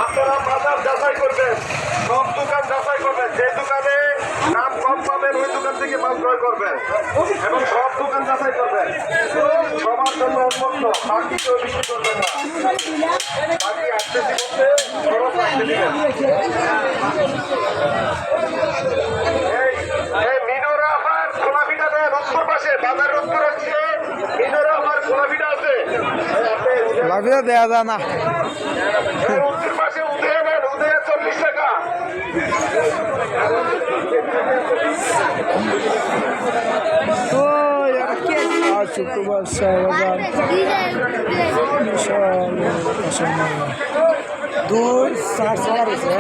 আপনারা বাজার যাচাই করবেন, সব দোকান যাচাই করবেন, যে দোকানে দাম কম পাবেন ওই দোকান থেকে মাল ক্রয় করবেন এবং সব দোকান যাচাই করবেন। সবার জন্য উন্মুক্ত, বাকি কেউ বিক্রি করবেন না। বাকি আসতেছি বলতে খরচ রাখতে দিবেন। এই মিনোরা আমার খোলাপিটা দেন উত্তর পাশে, বাজারের উত্তর হচ্ছে মিনোরা আমার খোলাপিটা আছে, লাভিয়া দেয়া যায় না। উত্তর পাশে উদয় নেন, উদয় 40 টাকা। শুক্রবার শাহবাজার বিশাল 2 4 4 আছে।